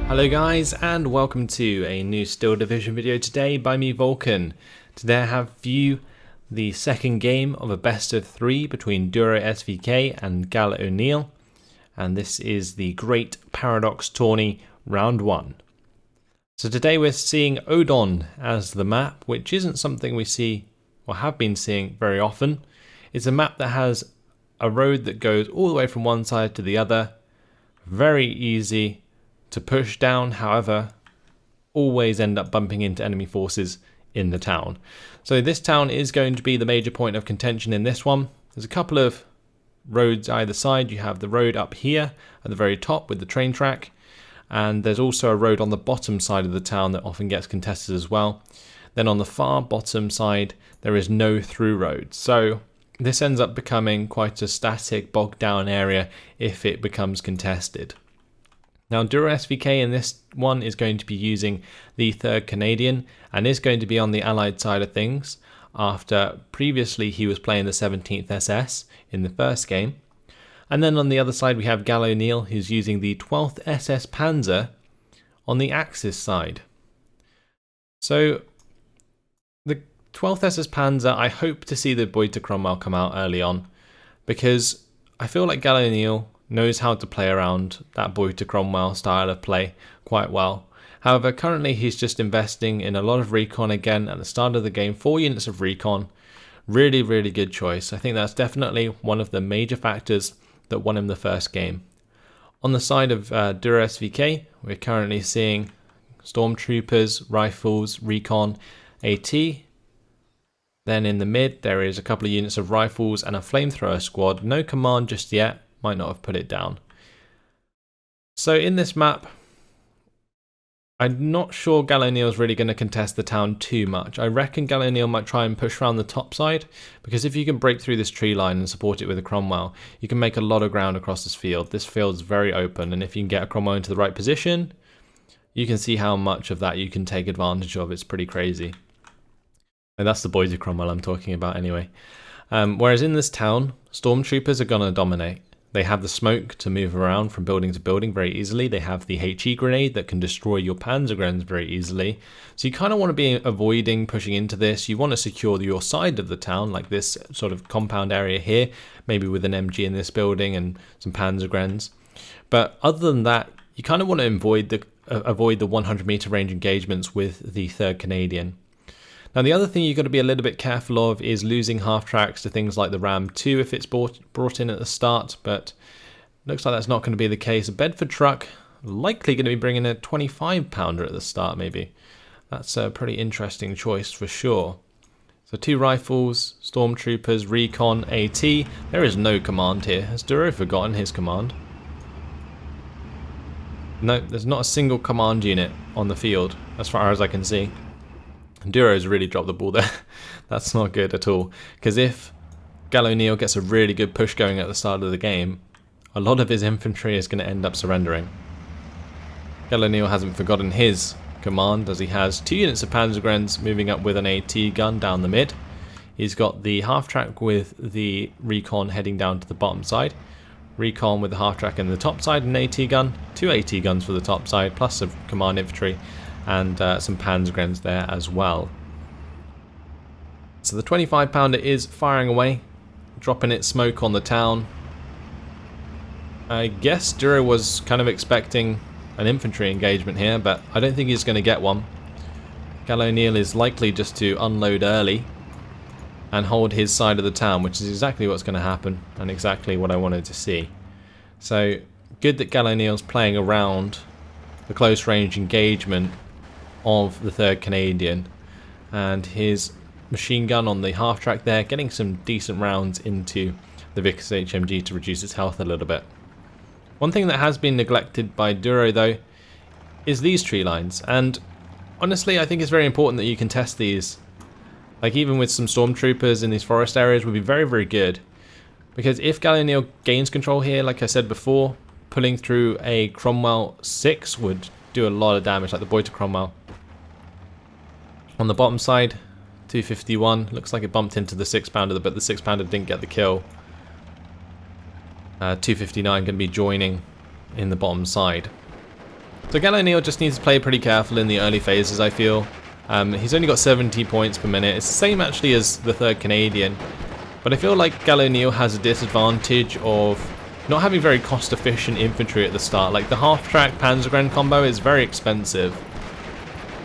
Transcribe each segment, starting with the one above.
Hello guys, and welcome to a new Steel Division video today by me, Vulcan. Today I have for you the second game of a best of 3 between DuroSVK and Gal O'Neill, and this is the Great Paradox Tourney Round 1. So today we're seeing Odon as the map, which isn't something we see or have been seeing very often. It's a map that has a road that goes all the way from one side to the other. Very easy to push down, however, always end up bumping into enemy forces in the town. So this town is going to be the major point of contention in this one. There's a couple of roads either side. You have the road up here at the very top with the train track, and there's also a road on the bottom side of the town that often gets contested as well. Then on the far bottom side there is no through road, so this ends up becoming quite a static, bogged down area if it becomes contested. Now DuroSVK in this one is going to be using the 3rd Canadian and is going to be on the Allied side of things, after previously he was playing the 17th SS in the first game. And then on the other side we have Gal O'Neill, who's using the 12th SS Panzer on the Axis side. So the 12th SS Panzer, I hope to see the Boita Cromwell come out early on, because I feel like Gal O'Neill knows how to play around that Boita Cromwell style of play quite well. However, currently he's just investing in a lot of recon again at the start of the game, 4 units of recon. Really, really good choice. I think that's definitely one of the major factors that won him the first game. On the side of DuroSVK, we're currently seeing stormtroopers, rifles, recon, AT. Then in the mid there is a couple of units of rifles and a flamethrower squad. No command just yet. Might not have put it down. So in this map, I'm not sure Gal O'Neill's really going to contest the town too much. I reckon Gal O'Neill might try and push around the top side, because if you can break through this tree line and support it with a Cromwell, you can make a lot of ground across this field. This field's very open, and if you can get a Cromwell into the right position, you can see how much of that you can take advantage of. It's pretty crazy. And that's the Boita Cromwell I'm talking about anyway. Whereas in this town, stormtroopers are going to dominate. They have the smoke to move around from building to building very easily. They have the HE grenade that can destroy your Panzergrens very easily. So you kind of want to be avoiding pushing into this. You want to secure your side of the town, like this sort of compound area here, maybe with an MG in this building and some Panzergrens. But other than that, you kind of want to avoid the 100 meter range engagements with the 3rd Canadian. Now the other thing you've got to be a little bit careful of is losing half tracks to things like the Ram 2 if it's brought in at the start, but looks like that's not going to be the case. A Bedford truck likely going to be bringing a 25 pounder at the start maybe. That's a pretty interesting choice for sure. So 2 rifles, stormtroopers, recon, AT. There is no command here. Has Duro forgotten his command? No, there's not a single command unit on the field as far as I can see. Duro's really dropped the ball there. That's not good at all, because if Gal O'Neill gets a really good push going at the start of the game, a lot of his infantry is going to end up surrendering. Gal O'Neill hasn't forgotten his command, as he has 2 units of Panzergrens moving up with an AT gun down the mid. He's got the half track with the recon heading down to the bottom side. Recon with the half track in the top side and AT gun. 2 AT guns for the top side, plus a command infantry. And some Panzergrens there as well. So the 25 pounder is firing away, dropping its smoke on the town. I guess Duro was kind of expecting an infantry engagement here, but I don't think he's going to get one. Gal O'Neill is likely just to unload early and hold his side of the town, which is exactly what's going to happen and exactly what I wanted to see. So good that Gal O'Neill's playing around the close range engagement of the 3rd Canadian, and his machine gun on the half track there, getting some decent rounds into the Vickers HMG to reduce its health a little bit. One thing that has been neglected by Duro though is these tree lines, and honestly I think it's very important that you can test these. Like even with some stormtroopers in these forest areas would be very, very good, because if Gal O'Neill gains control here, like I said before, pulling through a Cromwell 6 would do a lot of damage, like the Boita Cromwell. On the bottom side, 251. Looks like it bumped into the 6 pounder, but the 6 pounder didn't get the kill. 259 going to be joining in the bottom side. So Gallo just needs to play pretty careful in the early phases, I feel. He's only got 70 points per minute. It's the same actually as the 3rd Canadian. But I feel like Gallo has a disadvantage of not having very cost-efficient infantry at the start. Like the half-track Panzergren combo is very expensive.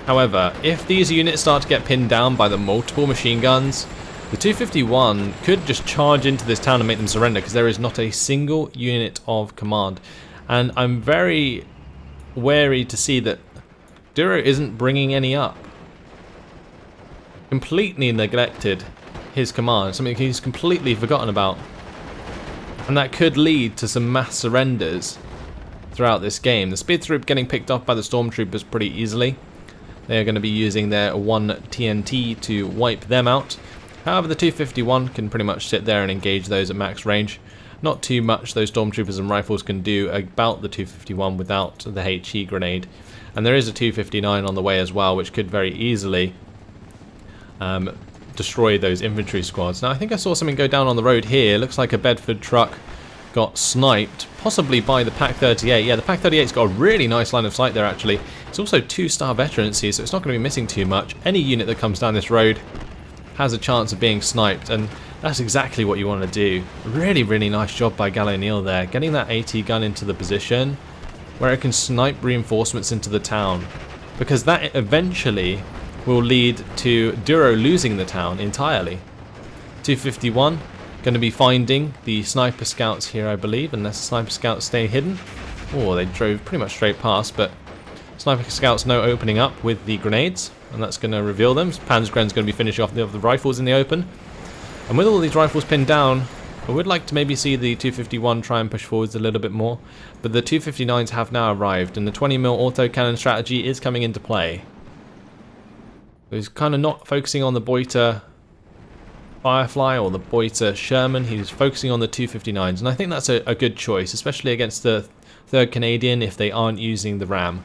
However, if these units start to get pinned down by the multiple machine guns, the 251 could just charge into this town and make them surrender, because there is not a single unit of command. And I'm very wary to see that Duro isn't bringing any up. Completely neglected his command, something he's completely forgotten about. And that could lead to some mass surrenders throughout this game. The speed troop getting picked off by the stormtroopers pretty easily. They're going to be using their 1 TNT to wipe them out. However, the 251 can pretty much sit there and engage those at max range. Not too much those stormtroopers and rifles can do about the 251 without the HE grenade. And there is a 259 on the way as well, which could very easily destroy those infantry squads. Now I think I saw something go down on the road here. Looks like a Bedford truck got sniped, possibly by the Pak-38. Yeah, the Pak-38's got a really nice line of sight there actually. It's also 2-star veterancy, so it's not going to be missing too much. Any unit that comes down this road has a chance of being sniped, and that's exactly what you want to do. Really, really nice job by Gallo there, getting that AT gun into the position where it can snipe reinforcements into the town, because that eventually will lead to Duro losing the town entirely. 251 going to be finding the sniper scouts here, I believe, unless the sniper scouts stay hidden. Oh, they drove pretty much straight past, but sniper scouts know opening up with the grenades, and that's going to reveal them. Panzergren's going to be finishing off the rifles in the open. And with all these rifles pinned down, I would like to maybe see the 251 try and push forwards a little bit more, but the 259s have now arrived, and the 20mm autocannon strategy is coming into play. He's kind of not focusing on the Boiter Firefly or the Boiter Sherman. He's focusing on the 259s, and I think that's a good choice, especially against the 3rd Canadian if they aren't using the Ram.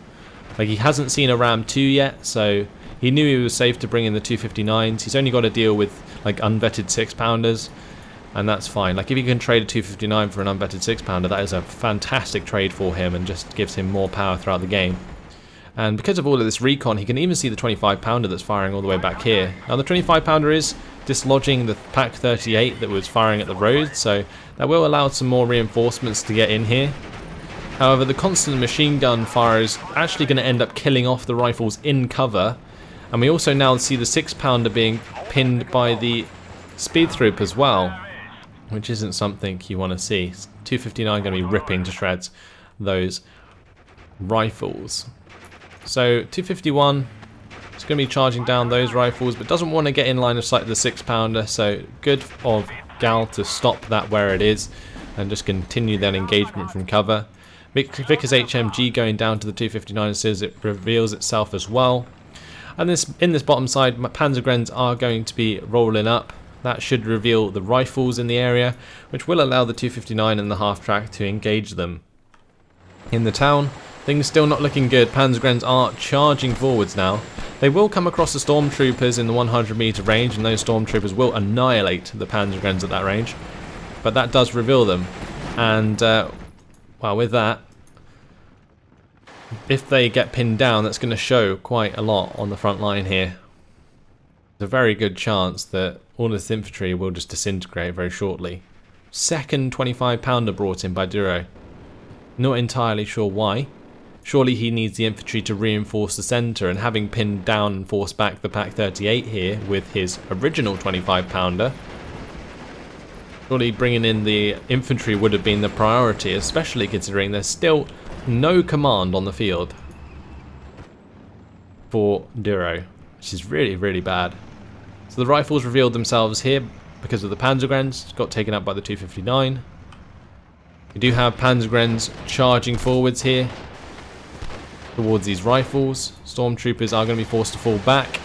Like, he hasn't seen a Ram 2 yet, so he knew he was safe to bring in the 259s. He's only got to deal with like unvetted 6-pounders, and that's fine. Like, if you can trade a 259 for an unvetted 6-pounder, that is a fantastic trade for him and just gives him more power throughout the game. And because of all of this recon, he can even see the 25-pounder that's firing all the way back here. Now the 25-pounder is dislodging the Pak-38 that was firing at the road, so that will allow some more reinforcements to get in here. However, the constant machine gun fire is actually going to end up killing off the rifles in cover. And we also now see the 6-pounder being pinned by the speed troop as well, which isn't something you want to see. 259 going to be ripping to shreds those rifles. So 251 is going to be charging down those rifles, but doesn't want to get in line of sight of the 6-pounder, so good of Gal to stop that where it is and just continue that engagement from cover. Vickers HMG going down to the 259 as it reveals itself as well. And in this bottom side, Panzergrens are going to be rolling up. That should reveal the rifles in the area, which will allow the 259 and the half-track to engage them. In the town, things still not looking good. Panzergrens are charging forwards now. They will come across the stormtroopers in the 100-meter range, and those stormtroopers will annihilate the Panzergrens at that range. But that does reveal them. And, well, with that, if they get pinned down, that's going to show quite a lot on the front line here. There's a very good chance that all this infantry will just disintegrate very shortly. Second 25-pounder brought in by Duro. Not entirely sure why. Surely he needs the infantry to reinforce the centre, and having pinned down and forced back the Pak-38 here with his original 25-pounder, surely bringing in the infantry would have been the priority, especially considering there's still no command on the field for Duro, which is really, really bad. So the rifles revealed themselves here because of the Panzergrens, got taken up by the 259. We do have Panzergrens charging forwards here towards these rifles. Stormtroopers are going to be forced to fall back.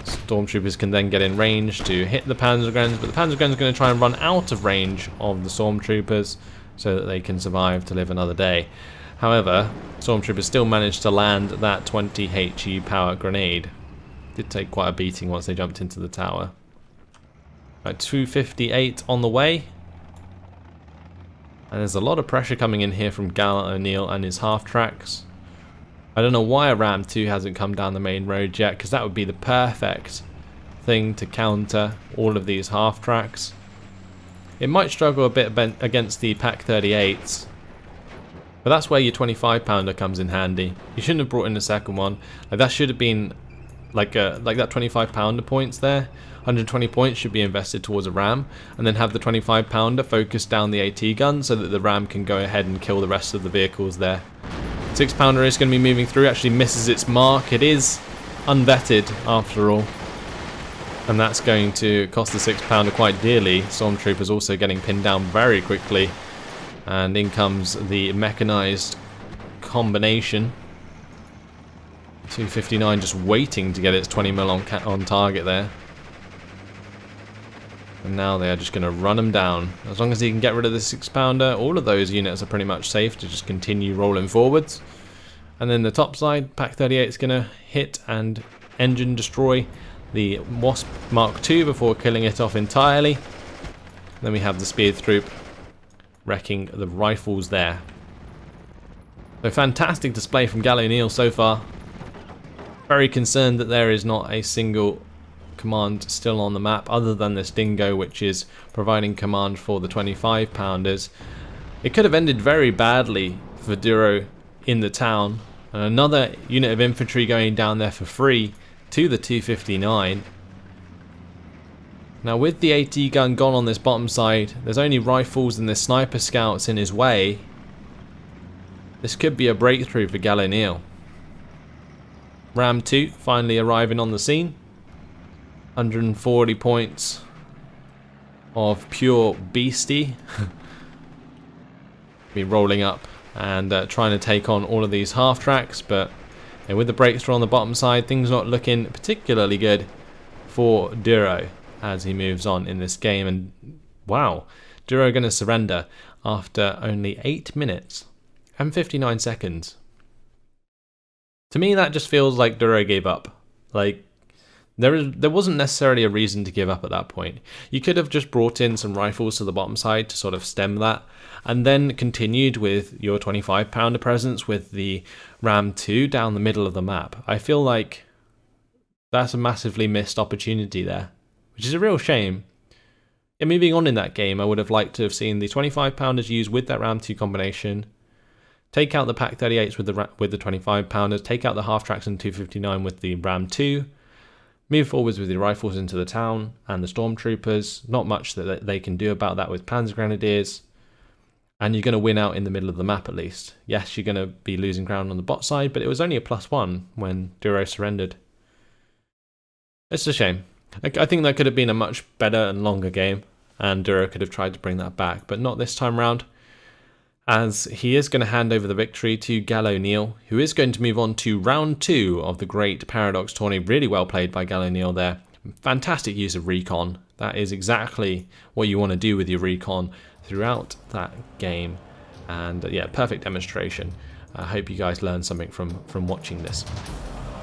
Stormtroopers can then get in range to hit the Panzergrens, but the Panzergrens are going to try and run out of range of the Stormtroopers so that they can survive to live another day. However, Stormtroopers still managed to land that 20 HE power grenade. Did take quite a beating once they jumped into the tower. Right, 258 on the way. And there's a lot of pressure coming in here from Gallant O'Neill and his half-tracks. I don't know why a Ram 2 hasn't come down the main road yet, because that would be the perfect thing to counter all of these half-tracks. It might struggle a bit against the Pack 38s, but that's where your 25-pounder comes in handy. You shouldn't have brought in the second one. Like, that should have been like that 25-pounder points there. 120 points should be invested towards a Ram, and then have the 25-pounder focus down the AT gun so that the Ram can go ahead and kill the rest of the vehicles there. 6-pounder is going to be moving through, actually misses its mark. It is unvetted after all, and that's going to cost the 6-pounder quite dearly. Stormtroopers also getting pinned down very quickly, and in comes the mechanized combination. 259 just waiting to get its 20mm on target there. And now they are just going to run them down. As long as he can get rid of the 6-pounder, all of those units are pretty much safe to just continue rolling forwards. And then the top side, Pack 38 is going to hit and engine destroy the Wasp Mark II before killing it off entirely. Then we have the Speed Troop wrecking the rifles there. So fantastic display from Gallant O'Neill so far. Very concerned that there is not a single command still on the map other than this Dingo, which is providing command for the 25-pounders. It could have ended very badly for Duro in the town, and another unit of infantry going down there for free to the 259. Now with the AT gun gone on this bottom side, there's only rifles and the sniper scouts in his way. This could be a breakthrough for Gallant O'Neill. Ram 2 finally arriving on the scene. 140 points of pure beastie. Be rolling up and trying to take on all of these half tracks, but with the breakthrough on the bottom side, things not looking particularly good for Duro as he moves on in this game. And wow, Duro going to surrender after only 8 minutes and 59 seconds. To me, that just feels like Duro gave up. Like, there wasn't necessarily a reason to give up at that point. You could have just brought in some rifles to the bottom side to sort of stem that, and then continued with your 25-pounder presence with the Ram 2 down the middle of the map. I feel like that's a massively missed opportunity there, which is a real shame. And moving on in that game, I would have liked to have seen the 25-pounders used with that Ram 2 combination. Take out the Pack 38s with the 25-pounders. Take out the half-tracks and 259 with the Ram 2. Move forwards with your rifles into the town and the Stormtroopers. Not much that they can do about that with Panzer Grenadiers. And you're going to win out in the middle of the map at least. Yes, you're going to be losing ground on the bot side, but it was only a +1 when Duro surrendered. It's a shame. I think that could have been a much better and longer game, and Duro could have tried to bring that back, but not this time round, as he is going to hand over the victory to Gallant O'Neill, who is going to move on to round 2 of the Great Paradox Tourney. Really well played by Gallant O'Neill there. Fantastic use of recon. That is exactly what you want to do with your recon throughout that game. And yeah, perfect demonstration. I hope you guys learned something from watching this.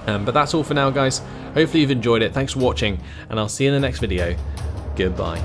But that's all for now, guys. Hopefully you've enjoyed it. Thanks for watching, and I'll see you in the next video. Goodbye.